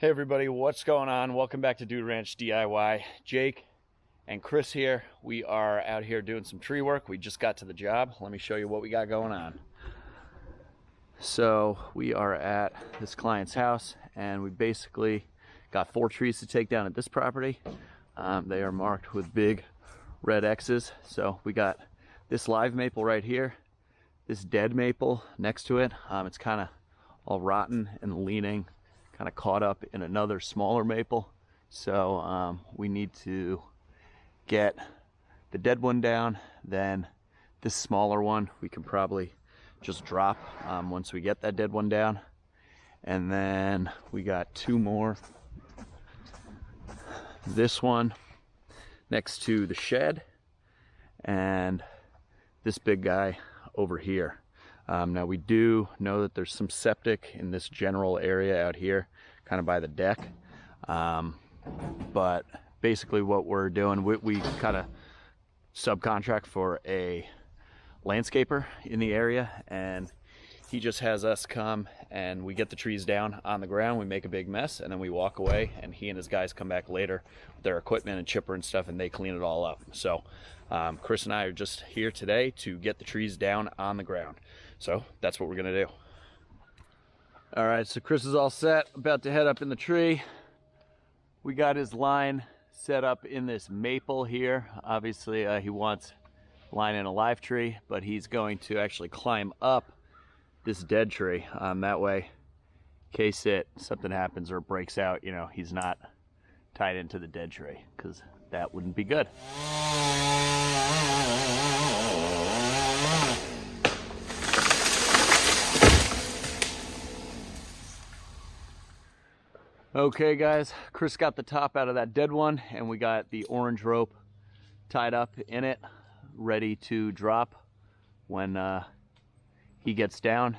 Hey everybody, what's going on? Welcome back to Dude Ranch DIY. Jake and Chris here. We are out here doing some tree work. We just got to the job. Let me show you what we got going on. So we are at this client's house and we basically got 4 trees to take down at this property. They are marked with big red X's. So we got this live maple right here, this dead maple next to it. It's kind of all rotten and leaning, kind of caught up in another smaller maple. So we need to get the dead one down. Then this smaller one we can probably just drop once we get that dead one down. And then we got 2 more. This one next to the shed and this big guy over here. Now we do know that there's some septic in this general area out here, kind of by the deck. But basically what we're doing, we kind of subcontract for a landscaper in the area, and he just has us come and we get the trees down on the ground, we make a big mess, and then we walk away, and he and his guys come back later with their equipment and chipper and stuff, and they clean it all up. So Chris and I are just here today to get the trees down on the ground. So that's what we're gonna do. All right, so Chris is all set, about to head up in the tree. We got his line set up in this maple here. Obviously he wants line in a live tree, but he's going to actually climb up this dead tree. That way, in case something happens or it breaks out, you know, he's not tied into the dead tree, because that wouldn't be good. Okay guys, Chris got the top out of that dead one, and we got the orange rope tied up in it, ready to drop when he gets down.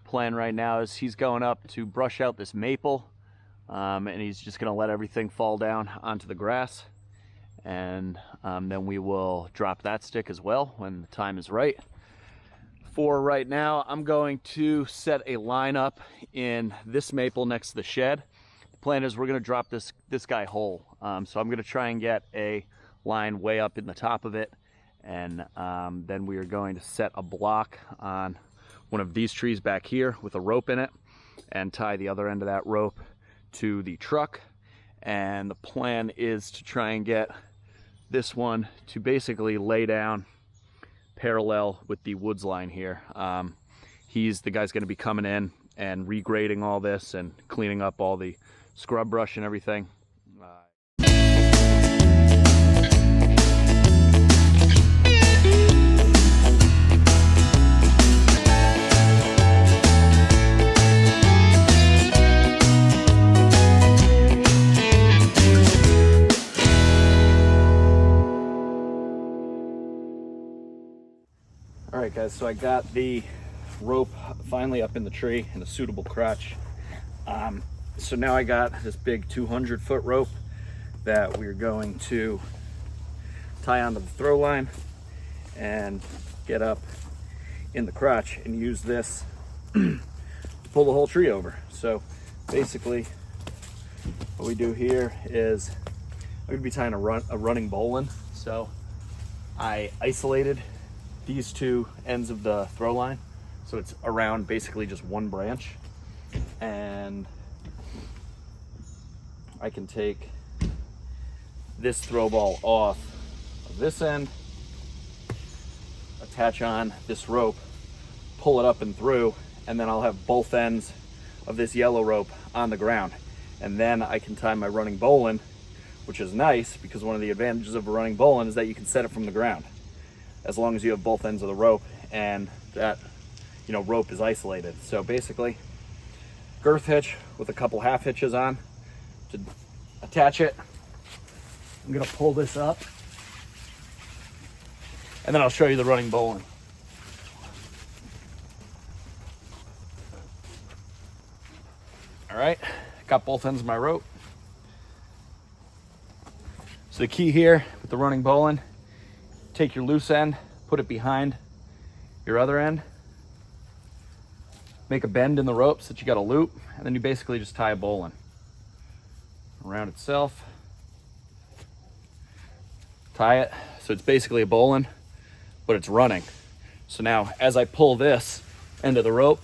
Plan right now is he's going up to brush out this maple, and he's just gonna let everything fall down onto the grass, and then we will drop that stick as well when the time is right. For right now, I'm going to set a line up in this maple next to the shed. Plan is we're going to drop this guy whole, so I'm going to try and get a line way up in the top of it, and then we are going to set a block on one of these trees back here with a rope in it and tie the other end of that rope to the truck. And the plan is to try and get this one to basically lay down parallel with the woods line here. The guy's going to be coming in and regrading all this and cleaning up all the scrub brush and everything. All right guys, so I got the rope finally up in the tree in a suitable crotch. So now I got this big 200-foot rope that we're going to tie onto the throw line and get up in the crotch and use this to pull the whole tree over. So basically what we do here is I'm going to be tying a running bowline. So I isolated these 2 ends of the throw line, so it's around basically just one branch, and I can take this throw ball off of this end, attach on this rope, pull it up and through, and then I'll have both ends of this yellow rope on the ground. And then I can tie my running bowline, which is nice because one of the advantages of a running bowline is that you can set it from the ground as long as you have both ends of the rope and that, you know, rope is isolated. So basically, girth hitch with a couple half hitches on to attach it. I'm gonna pull this up and then I'll show you the running bowline. All right, got both ends of my rope. So the key here with the running bowline, take your loose end, put it behind your other end, make a bend in the rope so that you got a loop, and then you basically just tie a bowline. around itself. Tie it, so it's basically a bowline, but it's running. So now, as I pull this end of the rope,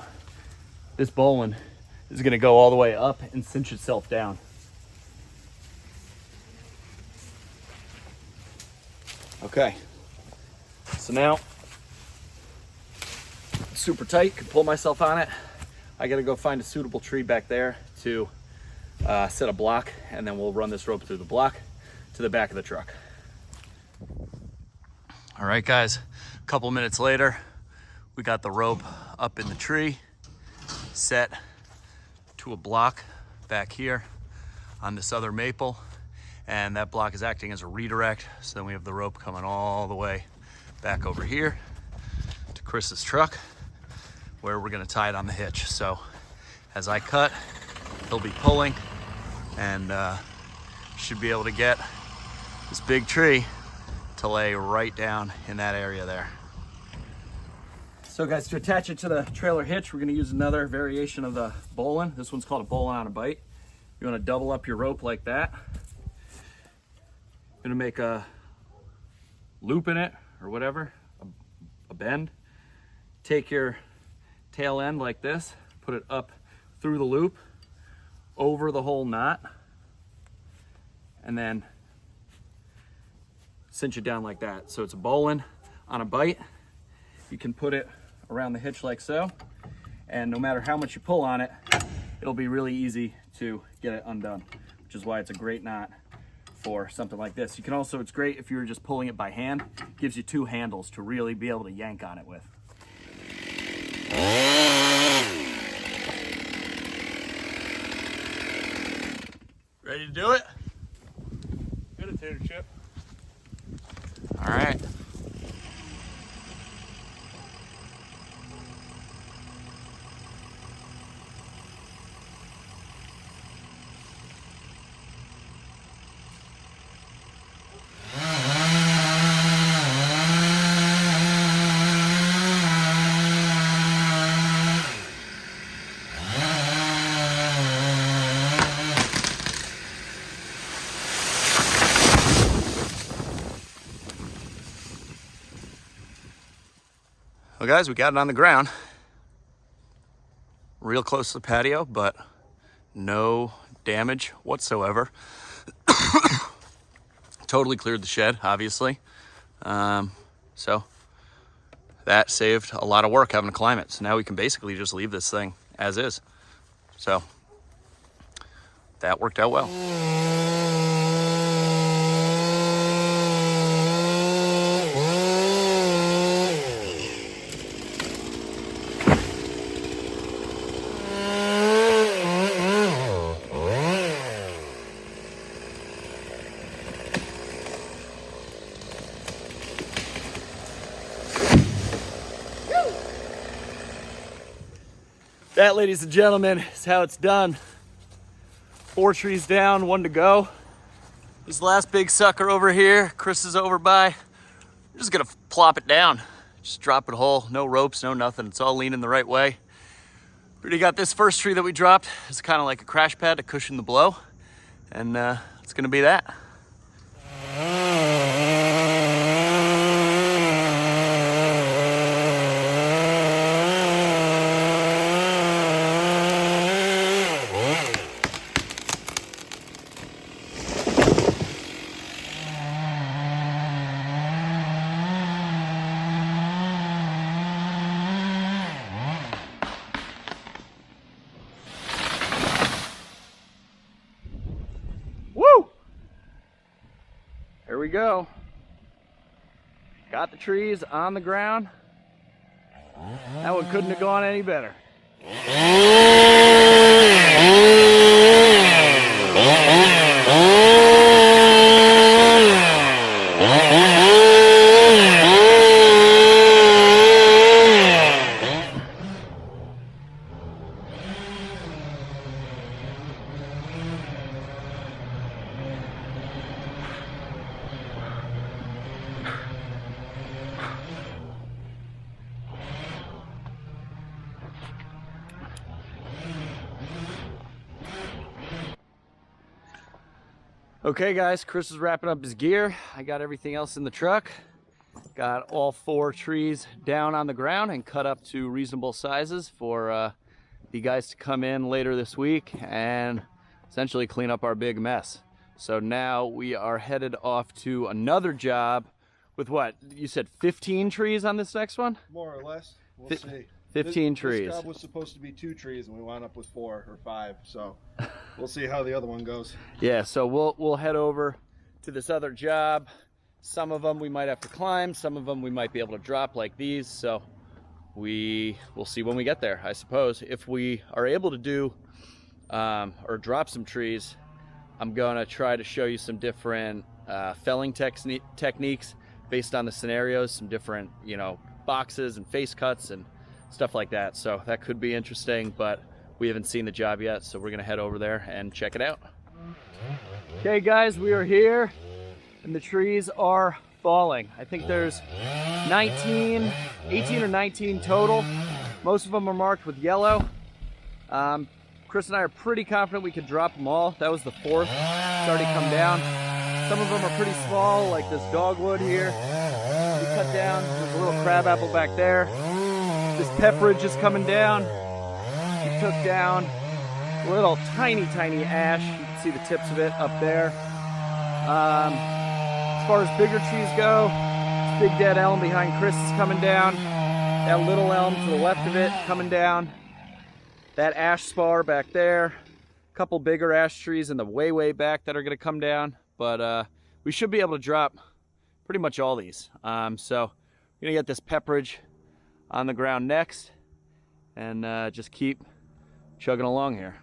this bowline is gonna go all the way up and cinch itself down. Okay, so now, super tight, can pull myself on it. I gotta go find a suitable tree back there to set a block, and then we'll run this rope through the block to the back of the truck. All right, guys, a couple minutes later, we got the rope up in the tree, set to a block back here on this other maple, and that block is acting as a redirect. So then we have the rope coming all the way back over here to Chris's truck, where we're gonna tie it on the hitch. So as I cut, he'll be pulling, and should be able to get this big tree to lay right down in that area there. So guys, to attach it to the trailer hitch, we're gonna use another variation of the bowline. This one's called a bowline on a bite. You wanna double up your rope like that. You're gonna make a loop in it or whatever, a bend. Take your tail end like this, put it up through the loop, over the whole knot, and then cinch it down like that. So it's a bowline on a bite. You can put it around the hitch like so, and no matter how much you pull on it, it'll be really easy to get it undone, which is why it's a great knot for something like this. You can also, it's great if you're just pulling it by hand. It gives you two handles to really be able to yank on it with. Ready to do it? Get a tater chip. All right. Well guys, we got it on the ground, real close to the patio, but no damage whatsoever. Totally cleared the shed, obviously. So that saved a lot of work having to climb it. So now we can basically just leave this thing as is. So that worked out well. That, ladies and gentlemen, is how it's done. 4 trees down, 1 to go. This last big sucker over here, Chris is over by. I'm just gonna plop it down. Just drop it whole, no ropes, no nothing. It's all leaning the right way. Already got this first tree that we dropped. It's kind of like a crash pad to cushion the blow. And it's gonna be that. Here we go. Got the trees on the ground. That one couldn't have gone any better. Okay guys, Chris is wrapping up his gear. I got everything else in the truck. Got all 4 trees down on the ground and cut up to reasonable sizes for the guys to come in later this week and essentially clean up our big mess. So now we are headed off to another job with what? You said 15 trees on this next one? More or less. We'll see. 15 trees. This job was supposed to be 2 trees and we wound up with 4 or 5, so we'll see how the other one goes. Yeah, so we'll head over to this other job. Some of them we might have to climb, some of them we might be able to drop like these, so we'll see when we get there, I suppose. If we are able to do or drop some trees, I'm gonna try to show you some different felling techniques based on the scenarios, some different, you know, boxes and face cuts and stuff like that. So that could be interesting, but we haven't seen the job yet, so we're gonna head over there and check it out. Okay guys, we are here and the trees are falling. I think there's 18 or 19 total. Most of them are marked with yellow. Chris and I are pretty confident we could drop them all. That was the 4th. It's already come down. Some of them are pretty small, like this dogwood here. We cut down. There's a little crabapple back there. This pepperidge is coming down. We took down a little tiny ash. You can see the tips of it up there. As far as bigger trees go, this big dead elm behind Chris is coming down. That little elm to the left of it coming down. That ash spar back there. A couple bigger ash trees in the way back that are going to come down. But we should be able to drop pretty much all these. So we're going to get this pepperidge on the ground next and just keep chugging along here.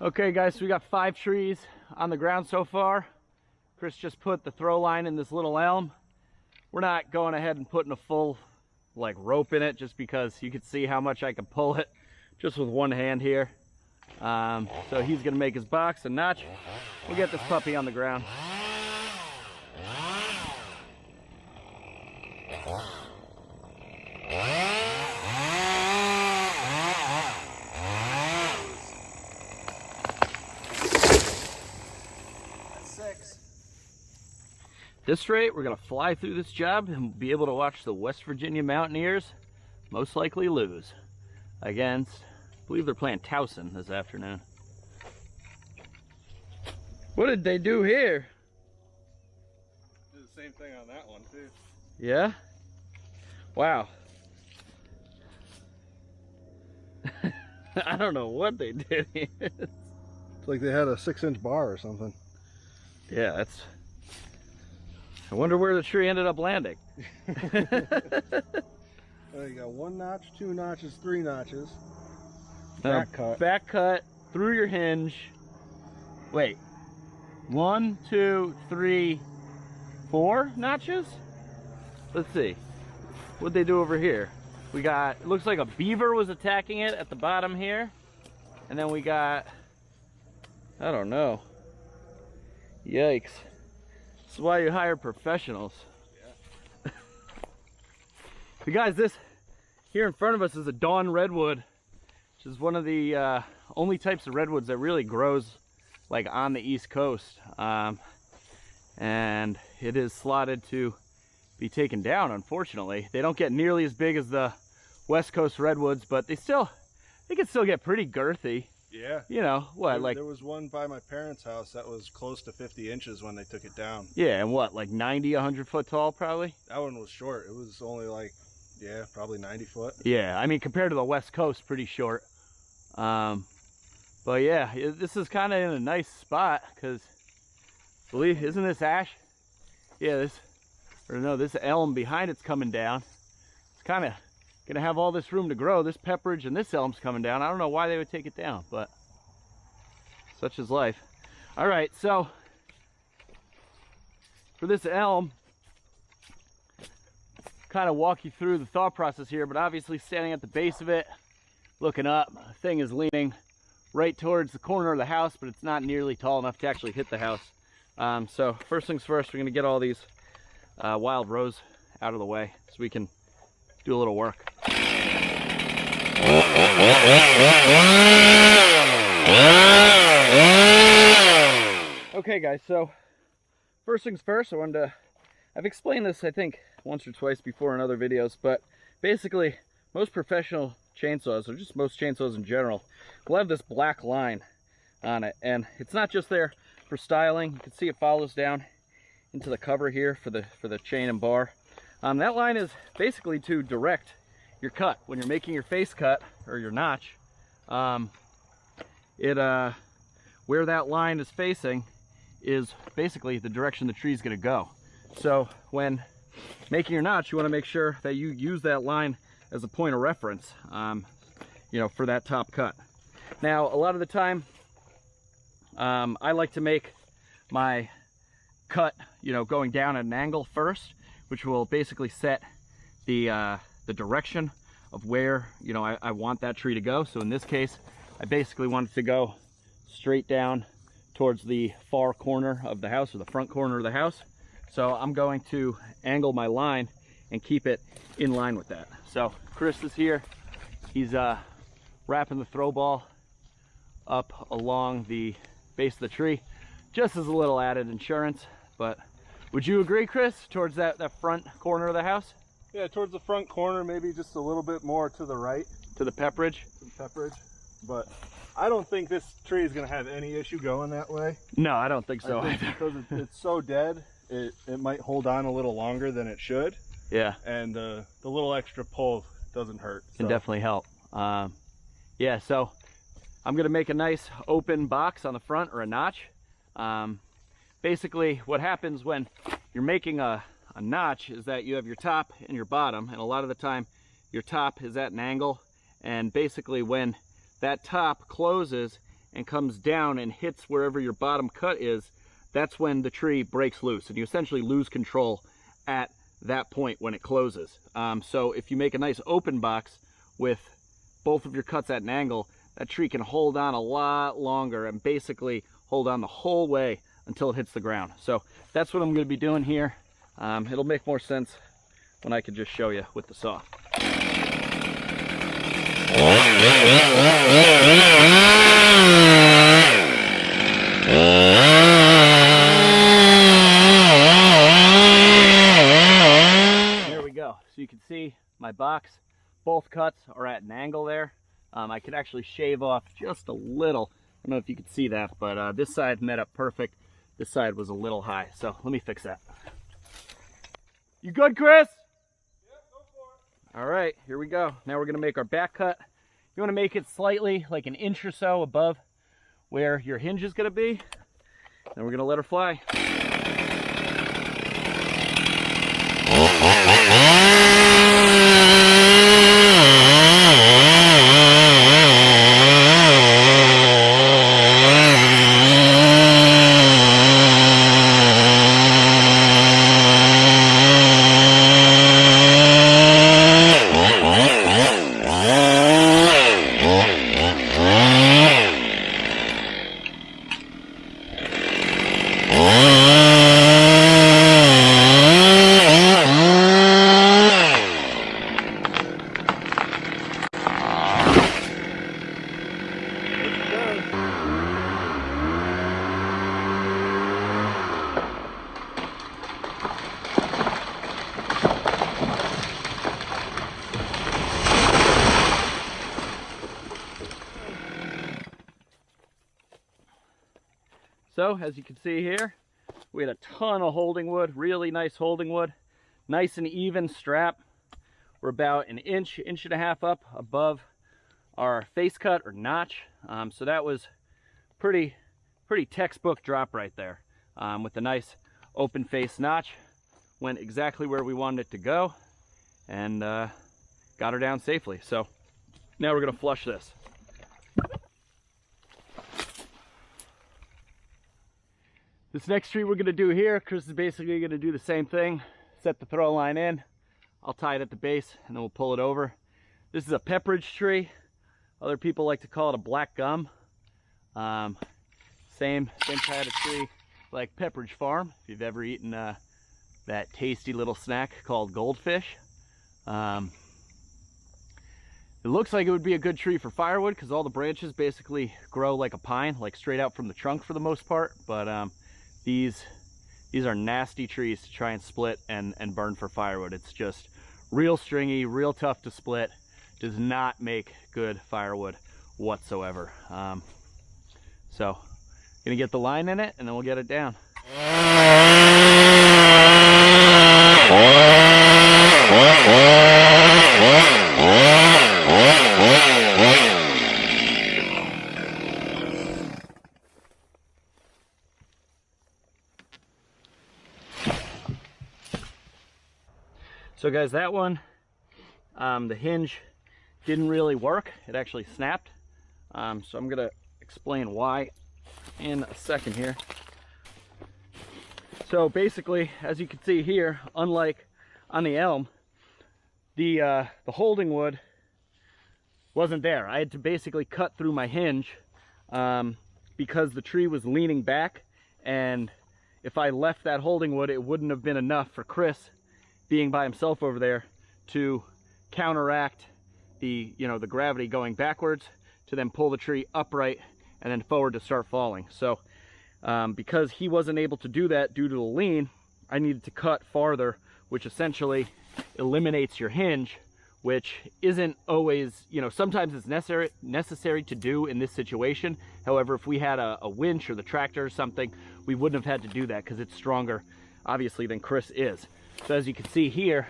Okay guys, so we got 5 trees on the ground so far. Chris just put the throw line in this little elm. We're not going ahead and putting a full like rope in it just because you can see how much I can pull it just with one hand here. So he's gonna make his box and notch. We'll get this puppy on the ground. At this rate, we're gonna fly through this job and be able to watch the West Virginia Mountaineers most likely lose against, I believe they're playing Towson this afternoon. What did they do here? Did the same thing on that one too. Yeah? Wow. I don't know what they did here. It's like they had a 6-inch bar or something. Yeah, that's... I wonder where the tree ended up landing. You got 1 notch, 2 notches, 3 notches. Back cut. Back cut through your hinge. Wait. 1, 2, 3, 4 notches? Let's see. What'd they do over here? We got, it looks like a beaver was attacking it at the bottom here. And then we got, I don't know. Yikes. This is why you hire professionals. Yeah. So guys, this here in front of us is a dawn redwood, which is one of the only types of redwoods that really grows like on the East Coast. And it is slotted to be taken down, unfortunately. They don't get nearly as big as the West Coast redwoods, but they can still get pretty girthy. Yeah. You know, what, like... There was one by my parents' house that was close to 50 inches when they took it down. Yeah, and what, like 90, 100 foot tall, probably? That one was short. It was only like, yeah, probably 90 foot. Yeah, I mean, compared to the West Coast, pretty short. But yeah, this is kind of in a nice spot, because, isn't this ash? Yeah, this elm behind it's coming down. It's kind of gonna have all this room to grow. This pepperidge and this elm's coming down. I don't know why they would take it down, but such is life. All right, so for this elm, kind of walk you through the thought process here, but obviously standing at the base of it, looking up, the thing is leaning right towards the corner of the house, but it's not nearly tall enough to actually hit the house. So first things first, we're gonna get all these wild rose out of the way so we can do a little work. Okay guys, so first things first, I've explained this I think once or twice before in other videos, but basically most professional chainsaws, or just most chainsaws in general, will have this black line on it, and it's not just there for styling. You can see it follows down into the cover here for the chain and bar. That line is basically to direct your cut when you're making your face cut or your notch. Where that line is facing is basically the direction the tree is going to go. So when making your notch, you want to make sure that you use that line as a point of reference, you know, for that top cut. Now, a lot of the time, I like to make my cut, you know, going down at an angle first, which will basically set the direction of where, you know, I want that tree to go. So in this case, I basically want it to go straight down towards the far corner of the house, or the front corner of the house. So I'm going to angle my line and keep it in line with that. So Chris is here. He's wrapping the throw ball up along the base of the tree, just as a little added insurance. But would you agree, Chris, towards that front corner of the house? Yeah, towards the front corner, maybe just a little bit more to the right. To the pepperidge? To the pepperidge. But I don't think this tree is going to have any issue going that way. No, I don't think so either. Because it's so dead, it might hold on a little longer than it should. Yeah. And the little extra pull doesn't hurt. Can definitely help. Yeah, so I'm going to make a nice open box on the front, or a notch. Basically, what happens when you're making a notch is that you have your top and your bottom, and a lot of the time your top is at an angle, and basically when that top closes and comes down and hits wherever your bottom cut is, that's when the tree breaks loose, and you essentially lose control at that point when it closes. So if you make a nice open box with both of your cuts at an angle, that tree can hold on a lot longer and basically hold on the whole way until it hits the ground. So that's what I'm going to be doing here. It'll make more sense when I can just show you with the saw. There we go. So you can see my box, both cuts are at an angle there. I could actually shave off just a little. I don't know if you could see that, but this side met up perfect. This side was a little high, so let me fix that. You good, Chris? Yep, go for it. All right, here we go. Now we're gonna make our back cut. You wanna make it slightly, like an inch or so above where your hinge is gonna be. Then we're gonna let her fly. So as you can see here, we had a ton of holding wood, really nice holding wood, nice and even strap. We're about an inch, inch and a half up above our face cut or notch. So that was pretty textbook drop right there. With the nice open face notch, went exactly where we wanted it to go, and got her down safely. So now we're gonna flush this. This next tree we're gonna do here, Chris is basically gonna do the same thing. Set the throw line in, I'll tie it at the base, and then we'll pull it over. This is a pepperidge tree. Other people like to call it a black gum. Same kind of tree like Pepperidge Farm, if you've ever eaten that tasty little snack called goldfish. It looks like it would be a good tree for firewood because all the branches basically grow like a pine, like straight out from the trunk for the most part. But these are nasty trees to try and split and burn for firewood. It's just real stringy, real tough to split. Does not make good firewood whatsoever. So gonna get the line in it and then we'll get it down. So guys, that one, the hinge didn't really work. It actually snapped. So I'm gonna explain why in a second here. So basically, as you can see here, unlike on the elm, the holding wood wasn't there. I had to basically cut through my hinge because the tree was leaning back, and if I left that holding wood, it wouldn't have been enough for Chris, being by himself over there, to counteract the the gravity going backwards to then pull the tree upright and then forward to start falling. So because he wasn't able to do that due to the lean, I needed to cut farther, which essentially eliminates your hinge, which isn't always, sometimes it's necessary to do in this situation. However, if we had a winch or the tractor or something, we wouldn't have had to do that because it's stronger, obviously, than Chris is. So as you can see here,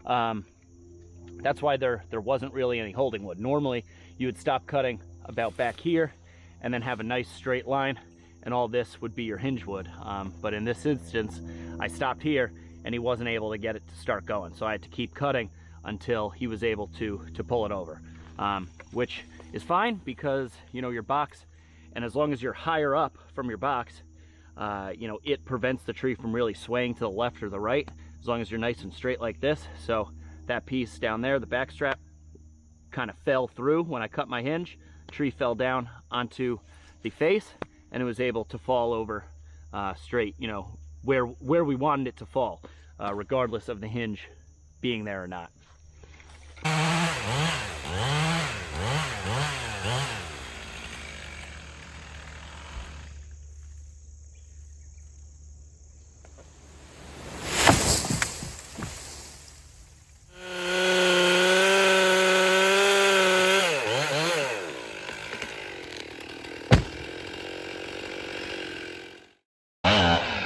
that's why there wasn't really any holding wood. Normally, you would stop cutting about back here and then have a nice straight line, and all this would be your hinge wood. But in this instance, I stopped here and he wasn't able to get it to start going. So I had to keep cutting until he was able to pull it over, which is fine because, your box, and as long as you're higher up from your box, it prevents the tree from really swaying to the left or the right, as long as you're nice and straight like this. So that piece down there, the back strap, kind of fell through when I cut my hinge. The tree fell down onto the face, and it was able to fall over straight, where we wanted it to fall, regardless of the hinge being there or not.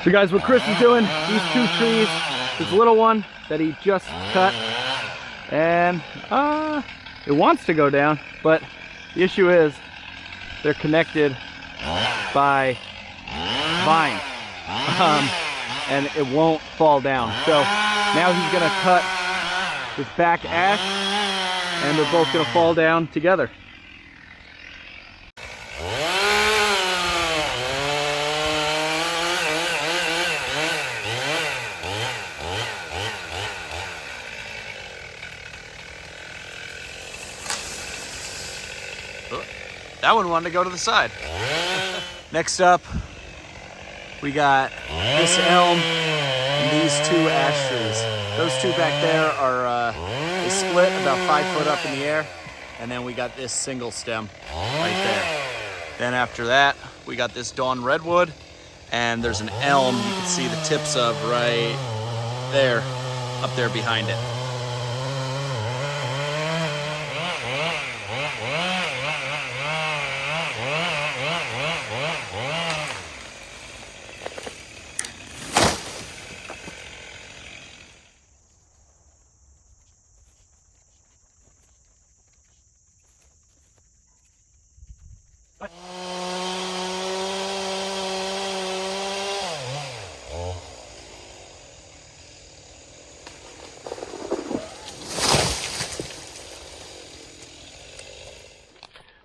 So guys, what Chris is doing, these two trees, this little one that he just cut, and it wants to go down, but the issue is they're connected by vines, and it won't fall down. So now he's gonna cut this back ash, and they're both gonna fall down together. That one wanted to go to the side. Next up, we got this elm and these two ash trees. Those two back there are they split about 5 foot up in the air, and then we got this single stem right there. Then after that, we got this dawn redwood, and there's an elm you can see the tips of right there, up there behind it.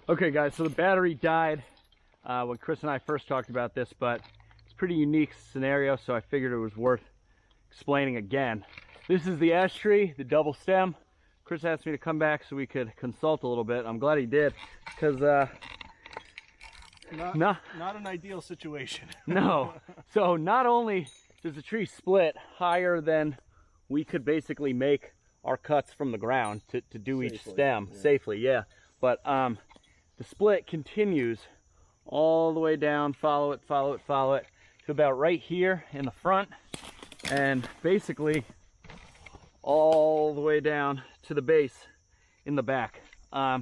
Okay guys, so the battery died when Chris and I first talked about this, but it's a pretty unique scenario, so I figured it was worth explaining again. This is the ash tree, the double stem. Chris asked me to come back so we could consult a little bit. I'm glad he did, because not an ideal situation. No. So not only there's a tree split higher than we could basically make our cuts from the ground to do each stem safely, yeah. But the split continues all the way down, follow it to about right here in the front, and basically all the way down to the base in the back. So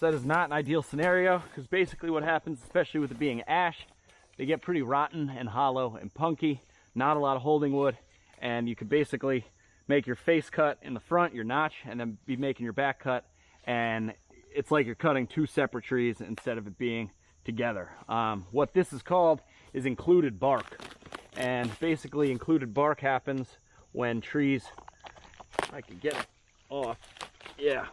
that is not an ideal scenario, because basically what happens, especially with it being ash, they get pretty rotten and hollow and punky, not a lot of holding wood, and you could basically make your face cut in the front, your notch, and then be making your back cut, and it's like you're cutting two separate trees instead of it being together. What this is called is included bark, and basically included bark happens when trees, if I can get it off, yeah.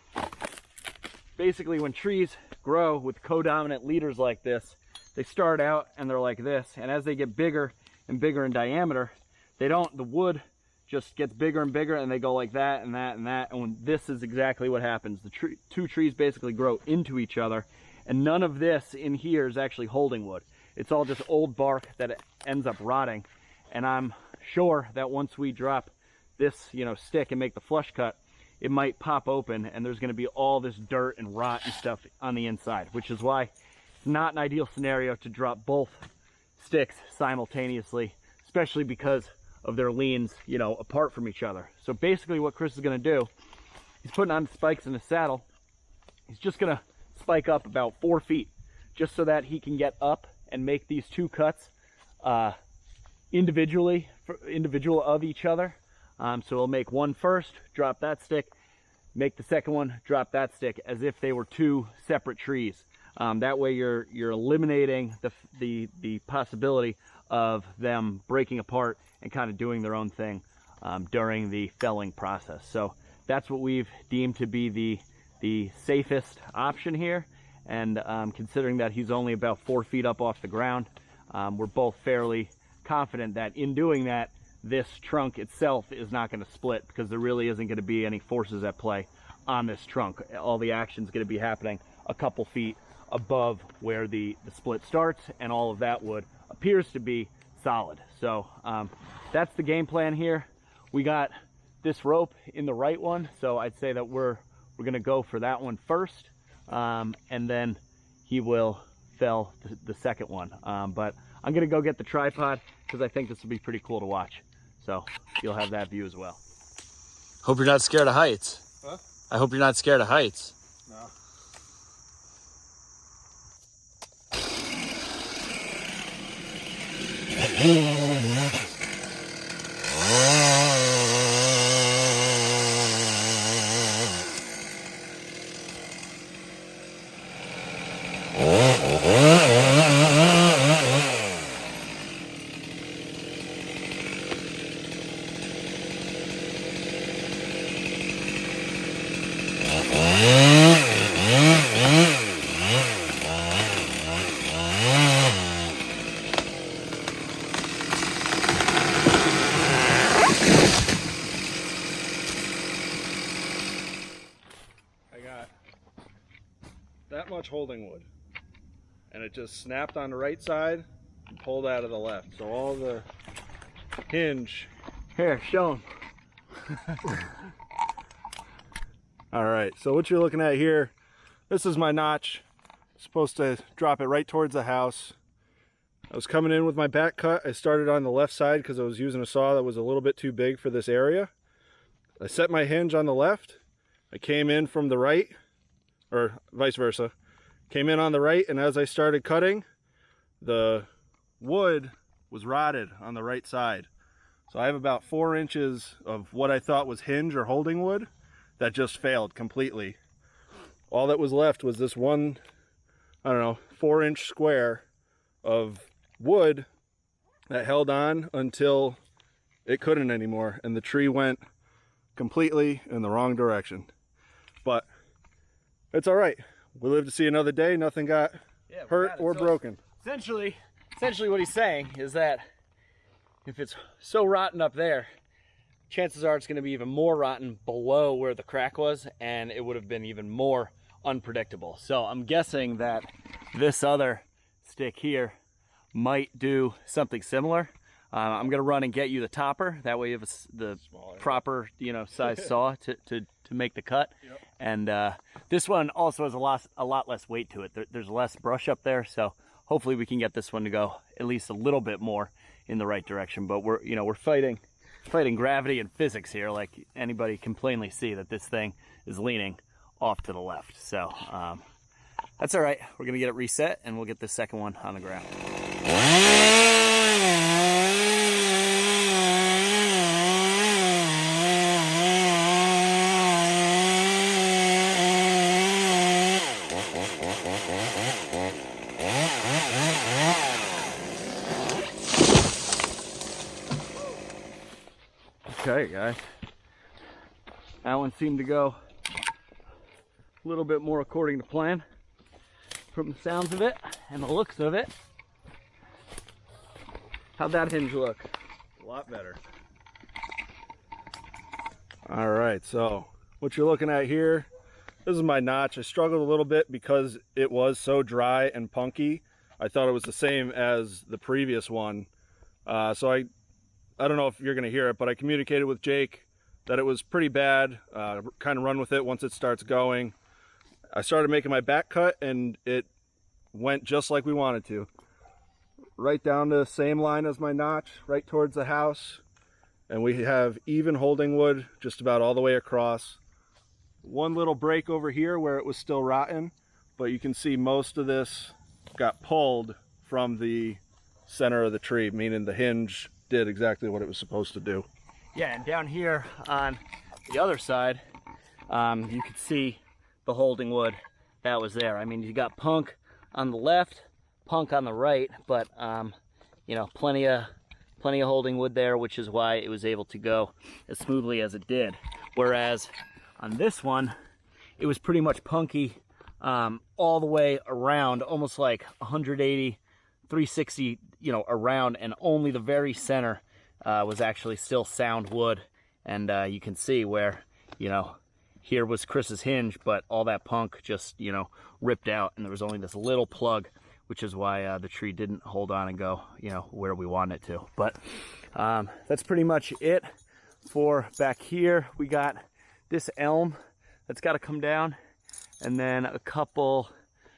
Basically when trees grow with codominant leaders like this, they start out and they're like this, and as they get bigger and bigger in diameter, the wood just gets bigger and bigger, and they go like that and that and that. And when this is exactly what happens. The two trees basically grow into each other, and none of this in here is actually holding wood. It's all just old bark that ends up rotting. And I'm sure that once we drop this, stick and make the flush cut, it might pop open and there's going to be all this dirt and rot and stuff on the inside, which is why it's not an ideal scenario to drop both sticks simultaneously, especially because of their leans, apart from each other. So basically what Chris is going to do, he's putting on spikes in the saddle. He's just going to spike up about 4 feet, just so that he can get up and make these two cuts individual of each other. So he'll make one first, drop that stick, make the second one, drop that stick, as if they were two separate trees. That way you're eliminating the possibility of them breaking apart and kind of doing their own thing during the felling process. So that's what we've deemed to be the safest option here. And considering that he's only about 4 feet up off the ground, we're both fairly confident that in doing that, this trunk itself is not going to split, because there really isn't going to be any forces at play on this trunk. All the action is going to be happening a couple feet above where the split starts, and all of that wood appears to be solid. So that's the game plan here. We got this rope in the right one, so I'd say that we're going to go for that one first, and then he will fell the second one. But I'm going to go get the tripod, because I think this will be pretty cool to watch. So you'll have that view as well. Hope you're not scared of heights. Huh? I hope you're not scared of heights. No. That much holding wood, and it just snapped on the right side and pulled out of the left, so all the hinge Here, show him. all right, so what you're looking at here, this is my notch. Supposed to drop it right towards the house. I was coming in with my back cut. I started on the left side because I was using a saw that was a little bit too big for this area. I set my hinge on the left. I came in from the right, or vice versa. Came in on the right, and as I started cutting, the wood was rotted on the right side. So I have about 4 inches of what I thought was hinge or holding wood that just failed completely. All that was left was this one, 4-inch square of wood that held on until it couldn't anymore, and the tree went completely in the wrong direction. But it's all right. We live to see another day. Nothing got hurt or broken. Essentially what he's saying is that if it's so rotten up there, chances are it's going to be even more rotten below where the crack was, and it would have been even more unpredictable. So I'm guessing that this other stick here might do something similar. I'm gonna run and get you the topper. That way you have the proper, you know, size saw to make the cut. Yep. And this one also has a lot less weight to it. There's less brush up there, so hopefully we can get this one to go at least a little bit more in the right direction. But we're fighting gravity and physics here. Like anybody can plainly see that this thing is leaning off to the left. So that's all right. We're gonna get it reset and we'll get the second one on the ground. Okay, guys, that one seemed to go a little bit more according to plan from the sounds of it and the looks of it. How'd that hinge look? A lot better. All right, so what you're looking at here, this is my notch. I struggled a little bit because it was so dry and punky. I thought it was the same as the previous one. So I don't know if you're going to hear it, but I communicated with Jake that it was pretty bad. Kind of run with it once it starts going. I started making my back cut and it went just like we wanted to. Right down the same line as my notch, right towards the house. And we have even holding wood just about all the way across. One little break over here where it was still rotten, but you can see most of this got pulled from the center of the tree, meaning the hinge did exactly what it was supposed to do. Yeah, and down here on the other side, you could see the holding wood that was there. I mean, you got punk on the left, punk on the right, but you know, plenty of holding wood there, which is why it was able to go as smoothly as it did. Whereas on this one, it was pretty much punky all the way around, almost like 180, 360, you know, around, and only the very center was actually still sound wood. And you can see where, you know, here was Chris's hinge, but all that punk just, you know, ripped out, and there was only this little plug, which is why the tree didn't hold on and go, you know, where we want it to. But that's pretty much it for back here. We got this elm that's got to come down, and then a couple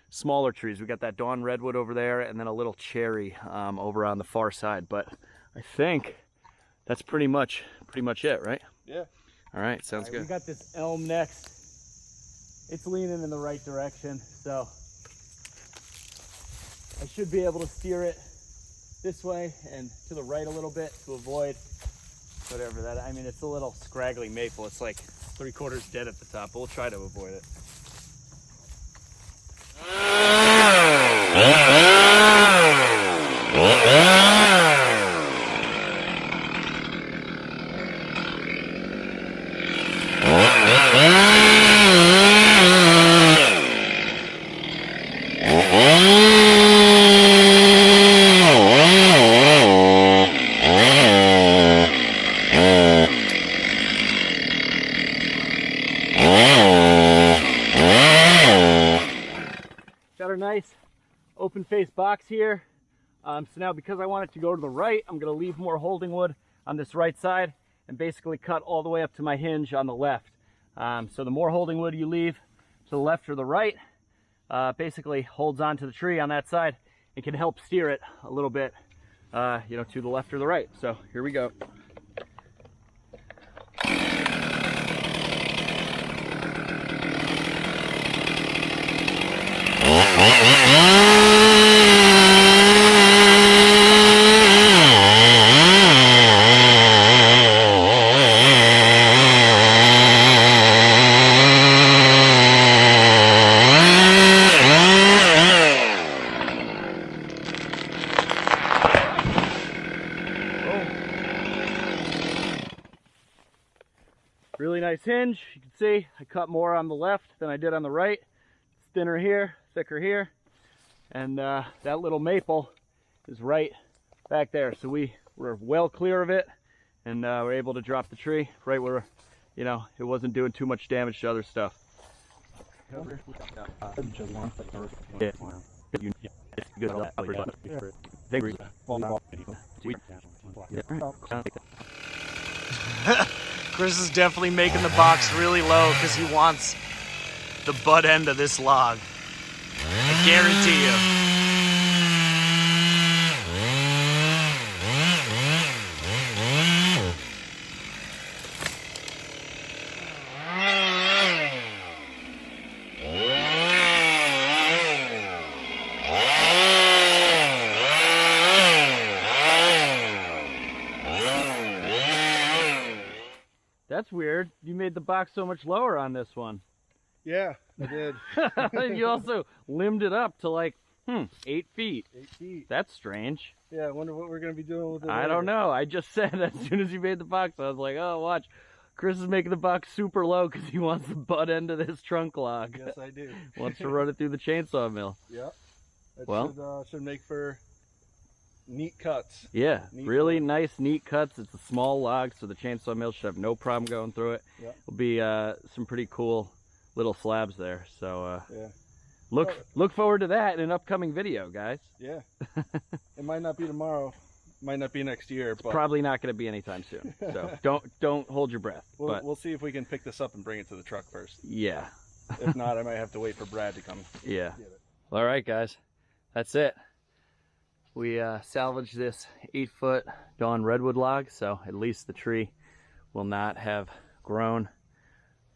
smaller trees. We got that dawn redwood over there, and then a little cherry over on the far side. But I think that's pretty much it, right? Yeah. All right, sounds good. We got this elm next. It's leaning in the right direction, so I should be able to steer it this way and to the right a little bit to avoid whatever that, I mean, it's a little scraggly maple. It's like 3/4 dead at the top, but we'll try to avoid it. Got our nice open face box here. So now, because I want it to go to the right, I'm going to leave more holding wood on this right side and basically cut all the way up to my hinge on the left. So the more holding wood you leave to the left or the right, basically holds on to the tree on that side and can help steer it a little bit, you know, to the left or the right. So here we go. Really nice hinge. You can see I cut more on the left than I did on the right. It's thinner here, thicker here. And that little maple is right back there. So we're well clear of it, and we're able to drop the tree right where, you know, it wasn't doing too much damage to other stuff. Yeah. Chris is definitely making the box really low because he wants the butt end of this log. I guarantee you. That's weird. You made the box so much lower on this one. Yeah, I did. You also limbed it up to like 8 feet. 8 feet. That's strange. Yeah, I wonder what we're gonna be doing with it. I don't know. I just said as soon as you made the box, I was like, oh, watch. Chris is making the box super low because he wants the butt end of this trunk log. Yes, I do. Wants to run it through the chainsaw mill. Yep. That Well, should make for neat cuts. Yeah, Neat really log. nice, neat cuts. It's a small log, so the chainsaw mill should have no problem going through it. Yep. Will be some pretty cool little slabs there. So Yeah. look forward to that in an upcoming video, guys. Yeah. It might not be tomorrow. Might not be next year, but Probably not going to be anytime soon. So don't hold your breath. But we'll see if we can pick this up and bring it to the truck first. yeah, If not, I might have to wait for Brad to come. yeah. Get it. All right, guys, that's it. We salvaged this 8-foot Dawn redwood log, so at least the tree will not have grown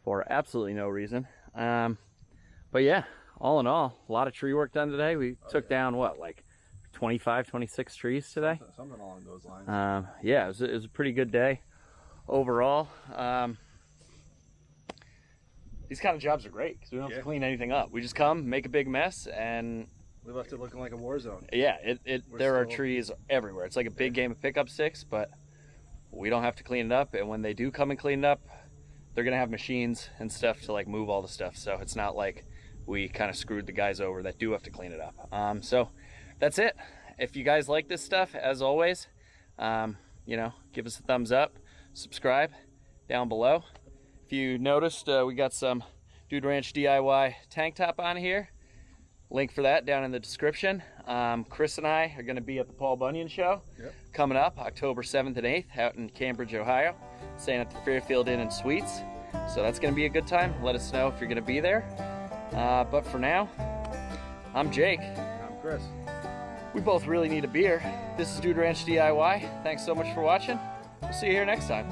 for absolutely no reason. But yeah, all in all, a lot of tree work done today. We took down what, like 25, 26 trees today? Something along those lines. Yeah, it was a pretty good day overall. These kind of jobs are great because we don't have to clean anything up. We just come, make a big mess, and We left it looking like a war zone. yeah, there are still- trees everywhere. It's like a big game of pickup sticks, but we don't have to clean it up. And when they do come and clean it up, they're gonna have machines and stuff to like move all the stuff. So it's not like we kind of screwed the guys over that do have to clean it up. So that's it. If you guys like this stuff, as always, you know, give us a thumbs up, subscribe down below. If you noticed, we got some Dude Ranch DIY tank top on here. Link for that down in the description. Chris and I are going to be at the Paul Bunyan Show coming up October 7th and 8th out in Cambridge, Ohio, staying at the Fairfield Inn and Suites. So that's going to be a good time. Let us know if you're going to be there. But for now, I'm Jake. I'm Chris. We both really need a beer. This is Dude Ranch DIY. Thanks so much for watching. We'll see you here next time.